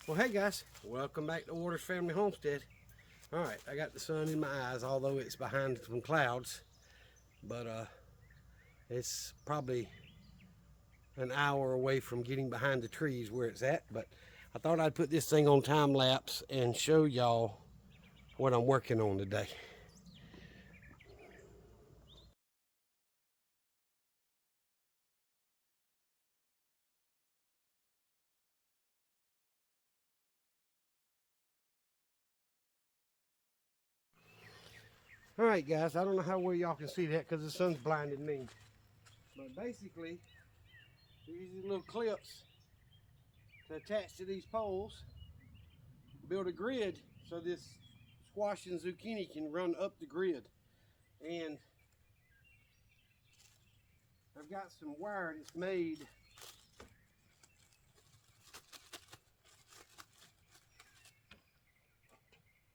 Well, hey guys, welcome back to Waters Family Homestead. All right, I got the sun in my eyes, although it's behind some clouds, but it's probably an hour away from getting behind the trees where it's at. But I thought I'd put this thing on time lapse and show y'all what I'm working on today. All right, guys, I don't know how well y'all can see that because the sun's blinding me. But basically, these little clips to attach to these poles, build a grid so this squash and zucchini can run up the grid. And I've got some wire that's made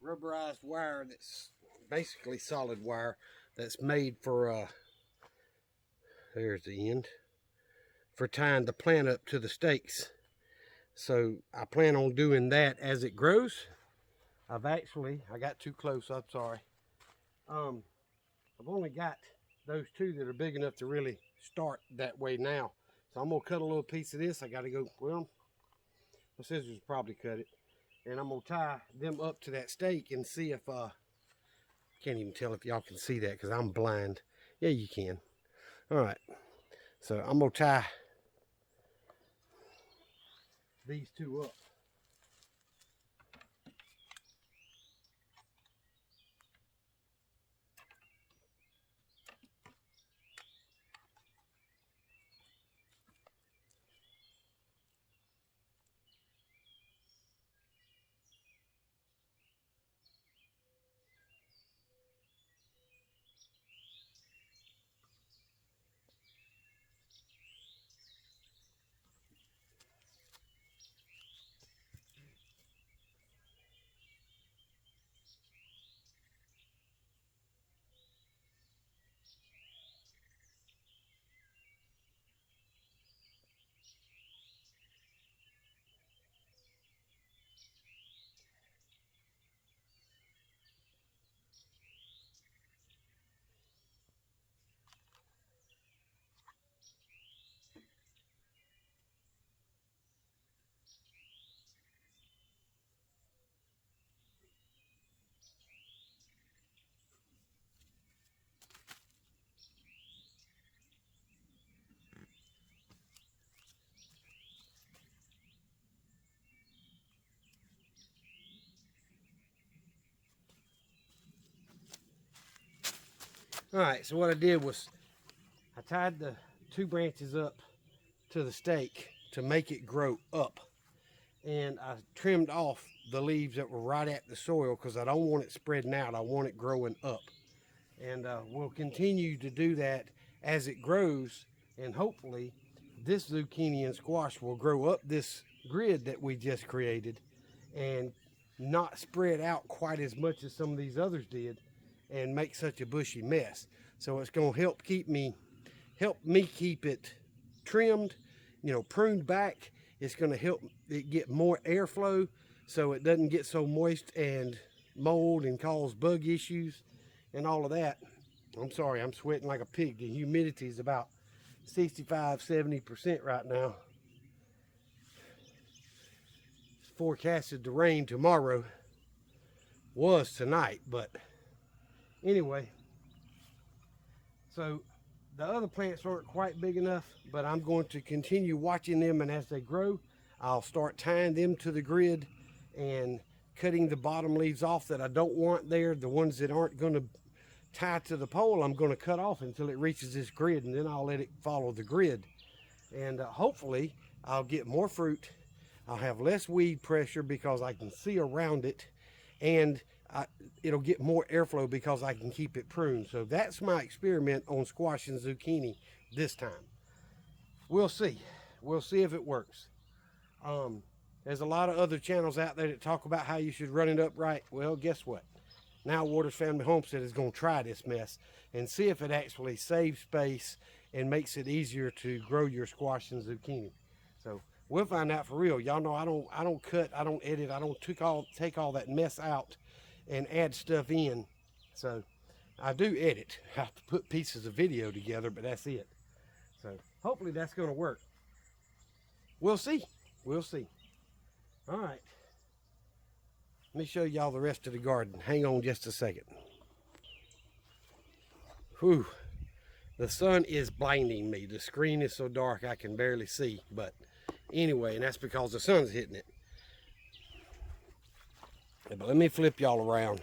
rubberized wire that's basically solid wire that's made for there's the end, for tying the plant up to the stakes. So I plan on doing that as it grows. I got too close, I'm sorry. I've only got those two that are big enough to really start that way now. So I'm gonna cut a little piece of this. I gotta go, well, my scissors probably cut it. And I'm gonna tie them up to that stake and see if, can't even tell if y'all can see that because I'm blind. Yeah, you can. All right, so I'm gonna tie these two up. All right, so what I did was I tied the two branches up to the stake to make it grow up. And I trimmed off the leaves that were right at the soil because I don't want it spreading out. I want it growing up. And we'll continue to do that as it grows. And hopefully this zucchini and squash will grow up this grid that we just created and not spread out quite as much as some of these others did and make such a bushy mess. So it's going to help me keep it trimmed, pruned back. It's going to help it get more airflow so it doesn't get so moist and mold and cause bug issues and all of that. I'm sorry, I'm sweating like a pig. The humidity is about 65–70% right now. It's forecasted to rain tomorrow. Was tonight, but anyway. So the other plants aren't quite big enough, but I'm going to continue watching them, and as they grow, I'll start tying them to the grid and cutting the bottom leaves off that I don't want there. The ones that aren't going to tie to the pole, I'm going to cut off until it reaches this grid, and then I'll let it follow the grid. And hopefully I'll get more fruit. I'll have less weed pressure because I can see around it, and it'll get more airflow because I can keep it pruned. So that's my experiment on squash and zucchini this time. We'll see. We'll see if it works. There's a lot of other channels out there that talk about how you should run it up right. Well, guess what? Now Waters Family Homestead is going to try this mess and see if it actually saves space and makes it easier to grow your squash and zucchini. So We'll find out for real. Y'all know I don't cut, I don't edit, I don't take all that mess out and add stuff in. So I do edit. I have to put pieces of video together, but that's it. So hopefully that's going to work. We'll see. We'll see. All right. Let me show y'all the rest of the garden. Hang on just a second. Whew. The sun is blinding me. The screen is so dark I can barely see. But anyway, and that's because the sun's hitting it. But let me flip y'all around.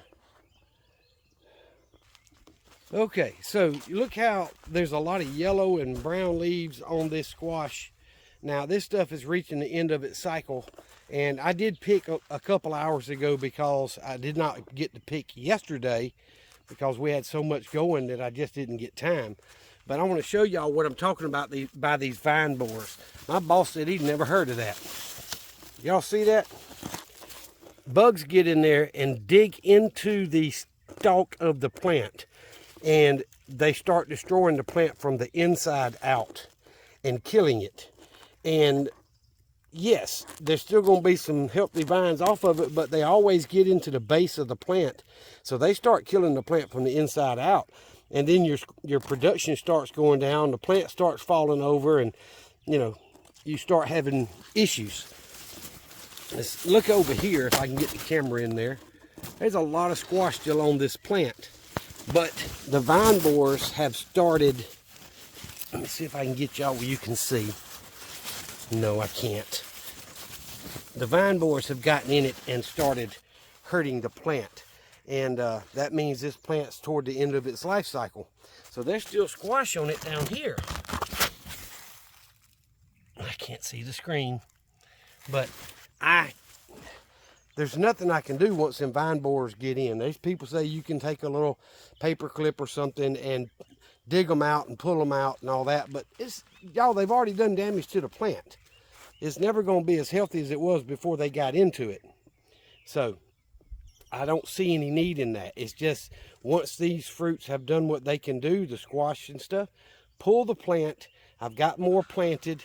Okay, so look how there's a lot of yellow and brown leaves on this squash. Now this stuff is reaching the end of its cycle, and I did pick a couple hours ago because I did not get to pick yesterday because we had so much going that I just didn't get time. But I want to show y'all what I'm talking about by these vine borers. My boss said he'd never heard of that. Y'all see that? Bugs get in there and dig into the stalk of the plant, and they start destroying the plant from the inside out and killing it. And yes, there's still going to be some healthy vines off of it, but they always get into the base of the plant. So they start killing the plant from the inside out. And then your production starts going down, the plant starts falling over, and you know, you start having issues. Let's look over here if I can get the camera in there. There's a lot of squash still on this plant. But the vine borers have started, let me see if I can get y'all where you can see. No, I can't. The vine borers have gotten in it and started hurting the plant. And that means this plant's toward the end of its life cycle. So there's still squash on it down here. I can't see the screen. But there's nothing I can do once them vine borers get in. There's people say you can take a little paper clip or something and dig them out and pull them out and all that. But y'all, they've already done damage to the plant. It's never going to be as healthy as it was before they got into it. So I don't see any need in that. It's just once these fruits have done what they can do, the squash and stuff, pull the plant. I've got more planted.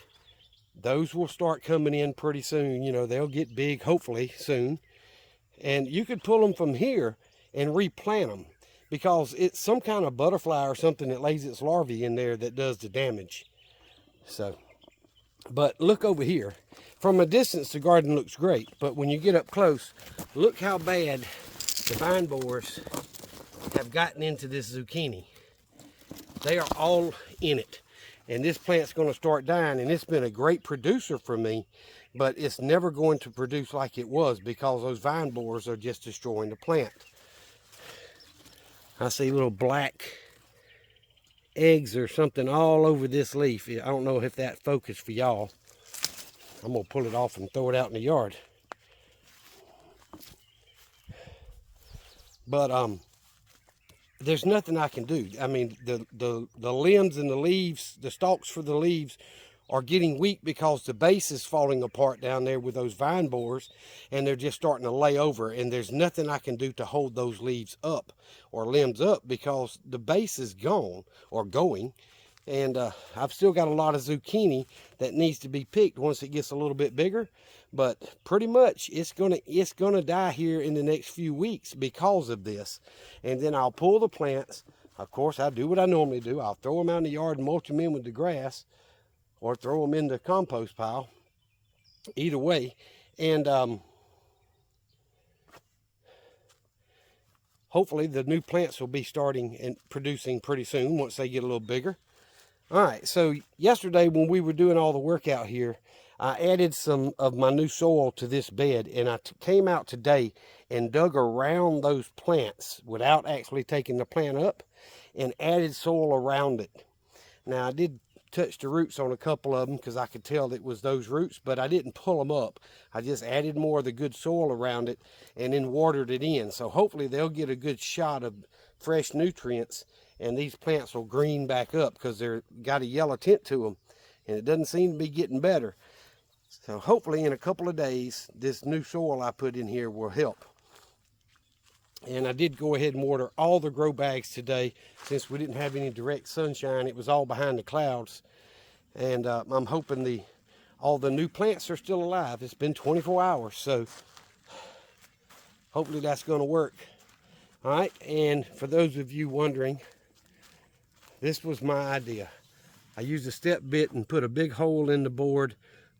Those will start coming in pretty soon. You know, they'll get big hopefully soon. And you could pull them from here and replant them because it's some kind of butterfly or something that lays its larvae in there that does the damage. So, but look over here. From a distance, the garden looks great, but when you get up close, look how bad the vine borers have gotten into this zucchini. They are all in it. And this plant's going to start dying, and it's been a great producer for me, but it's never going to produce like it was because those vine borers are just destroying the plant. I see little black eggs or something all over this leaf. I don't know if that focused for y'all. I'm going to pull it off and throw it out in the yard. But there's nothing I can do. I mean, the limbs and the leaves, the stalks for the leaves are getting weak because the base is falling apart down there with those vine borers, and they're just starting to lay over, and there's nothing I can do to hold those leaves up or limbs up because the base is gone or going. And I've still got a lot of zucchini that needs to be picked once it gets a little bit bigger. But pretty much it's gonna die here in the next few weeks because of this. And then I'll pull the plants. Of course, I do what I normally do. I'll throw them out in the yard and mulch them in with the grass, or throw them in the compost pile. Either way. And hopefully the new plants will be starting and producing pretty soon once they get a little bigger. All right, so yesterday when we were doing all the work out here, I added some of my new soil to this bed, and I came out today and dug around those plants without actually taking the plant up and added soil around it. Now, I did touch the roots on a couple of them because I could tell it was those roots, but I didn't pull them up. I just added more of the good soil around it and then watered it in. So hopefully they'll get a good shot of fresh nutrients, and these plants will green back up because they're got a yellow tint to them, and it doesn't seem to be getting better. So hopefully in a couple of days, this new soil I put in here will help. And I did go ahead and water all the grow bags today since we didn't have any direct sunshine. It was all behind the clouds. And I'm hoping the all the new plants are still alive. It's been 24 hours, so hopefully that's going to work. All right, and for those of you wondering, this was my idea. I used a step bit and put a big hole in the board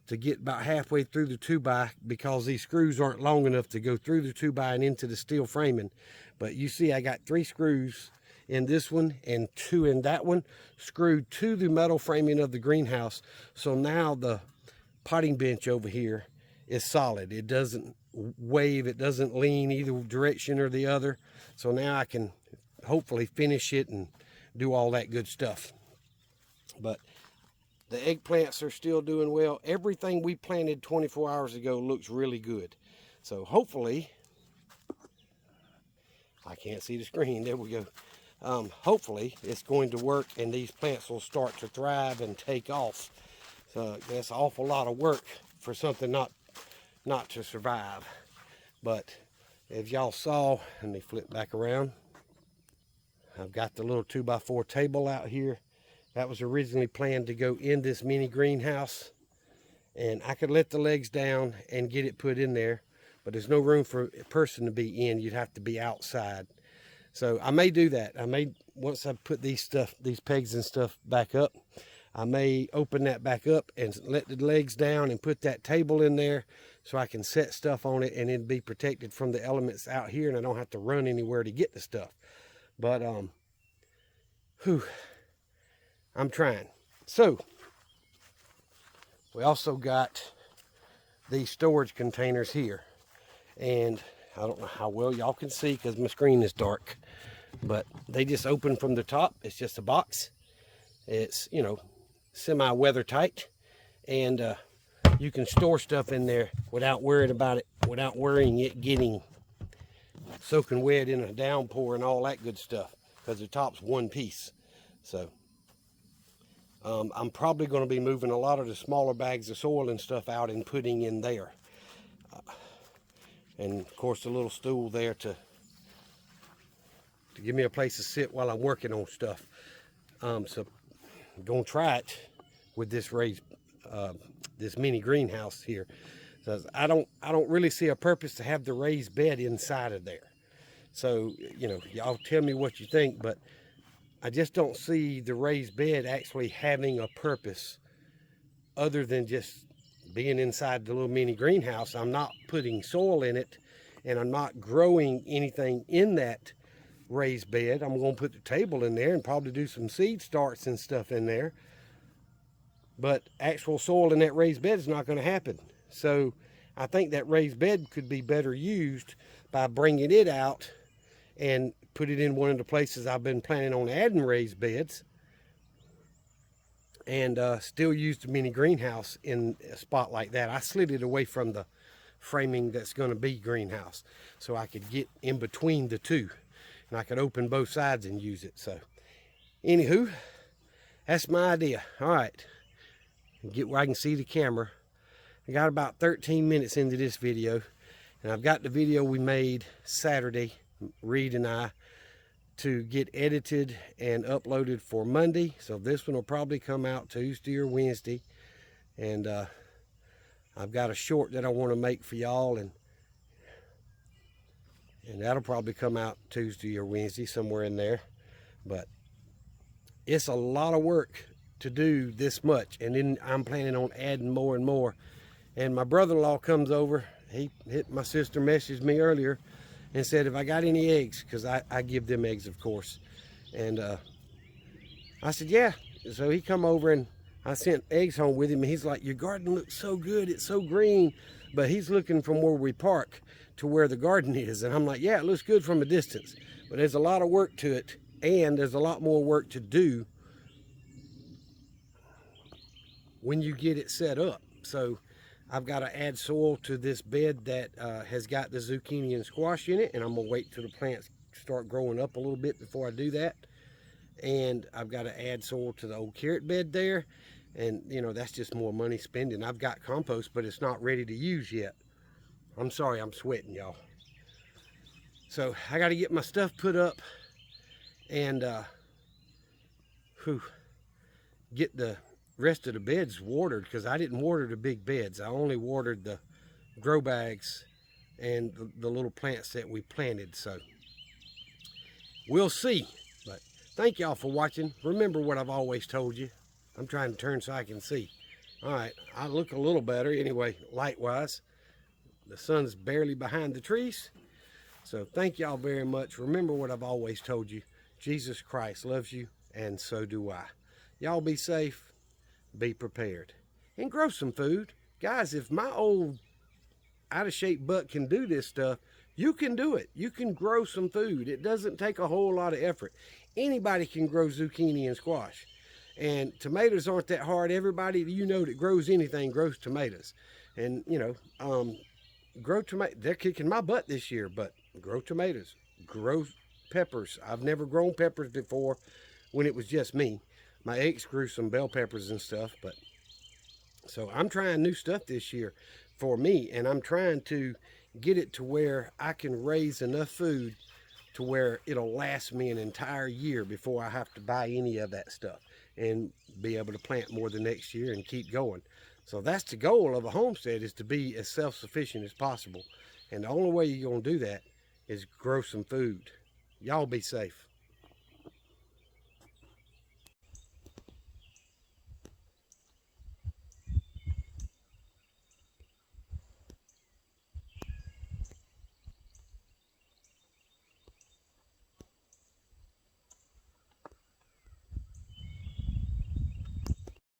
to get about halfway through the 2x, because these screws aren't long enough to go through the 2x and into the steel framing. But you see I got 3 screws in this one and 2 in that one, screwed to the metal framing of the greenhouse. So now the potting bench over here is solid. It doesn't wave, it doesn't lean either direction or the other. So now I can hopefully finish it and do all that good stuff. But the eggplants are still doing well. Everything we planted 24 hours ago looks really good. So hopefully, I can't see the screen, there we go. Hopefully it's going to work and these plants will start to thrive and take off. So that's an awful lot of work for something not to survive. But as y'all saw, let me flip back around. I've got the little 2x4 table out here. That was originally planned to go in this mini greenhouse, and I could let the legs down and get it put in there, but there's no room for a person to be in. You'd have to be outside. So I may do that. I may, once I put these pegs and stuff back up, I may open that back up and let the legs down and put that table in there so I can set stuff on it and then be protected from the elements out here, and I don't have to run anywhere to get the stuff. But I'm trying. So we also got these storage containers here, and I don't know how well y'all can see because my screen is dark, but they just open from the top. It's just a box. It's, you know, semi weather tight, and you can store stuff in there without worrying about it, without worrying it getting soaking wet in a downpour and all that good stuff, because the top's one piece. So I'm probably going to be moving a lot of the smaller bags of soil and stuff out and putting in there. And of course the little stool there to give me a place to sit while I'm working on stuff. So I'm going to try it with this raised, this mini greenhouse here. So I don't really see a purpose to have the raised bed inside of there. So, you know, y'all tell me what you think, but I just don't see the raised bed actually having a purpose other than just being inside the little mini greenhouse. I'm not putting soil in it, and I'm not growing anything in that raised bed. I'm going to put the table in there and probably do some seed starts and stuff in there. But actual soil in that raised bed is not going to happen. So I think that raised bed could be better used by bringing it out and put it in one of the places I've been planning on adding raised beds, and still use the mini greenhouse in a spot like that. I slid it away from the framing that's going to be greenhouse so I could get in between the two, and I could open both sides and use it. So anywho, that's my idea. All right, get where I can see the camera. I got about 13 minutes into this video, and I've got the video we made Saturday, Reed and I, to get edited and uploaded for Monday. So this one will probably come out Tuesday or Wednesday. And I've got a short that I want to make for y'all, and that'll probably come out Tuesday or Wednesday, somewhere in there. But it's a lot of work to do this much, and then I'm planning on adding more and more. And my brother-in-law comes over. My sister messaged me earlier and said if I got any eggs, because I give them eggs, of course. And I said, yeah. So he come over, and I sent eggs home with him, and he's like, your garden looks so good, it's so green. But he's looking from where we park to where the garden is. And I'm like, yeah, it looks good from a distance, but there's a lot of work to it, and there's a lot more work to do when you get it set up. So I've got to add soil to this bed that has got the zucchini and squash in it, and I'm gonna wait till the plants start growing up a little bit before I do that. And I've got to add soil to the old carrot bed there, and you know, that's just more money spending. I've got compost, but it's not ready to use yet. I'm sorry, I'm sweating, y'all. So I got to get my stuff put up and get the rest of the beds watered, because I didn't water the big beds. I only watered the grow bags and the little plants that we planted. So we'll see. But thank y'all for watching. Remember what I've always told you. I'm trying to turn so I can see. All right, I look a little better anyway, light-wise. The sun's barely behind the trees. So thank y'all very much. Remember what I've always told you. Jesus Christ loves you, and so do I. Y'all be safe, be prepared, and grow some food. Guys, if my old out-of-shape butt can do this stuff, you can do it. You can grow some food. It doesn't take a whole lot of effort. Anybody can grow zucchini and squash. And tomatoes aren't that hard. Everybody you know that grows anything grows tomatoes. And, you know, grow tomatoes. They're kicking my butt this year, but grow tomatoes. Grow peppers. I've never grown peppers before when it was just me. My ex grew some bell peppers and stuff, but so I'm trying new stuff this year for me, and I'm trying to get it to where I can raise enough food to where it'll last me an entire year before I have to buy any of that stuff, and be able to plant more the next year and keep going. So that's the goal of a homestead, is to be as self-sufficient as possible. And the only way you're going to do that is grow some food. Y'all be safe.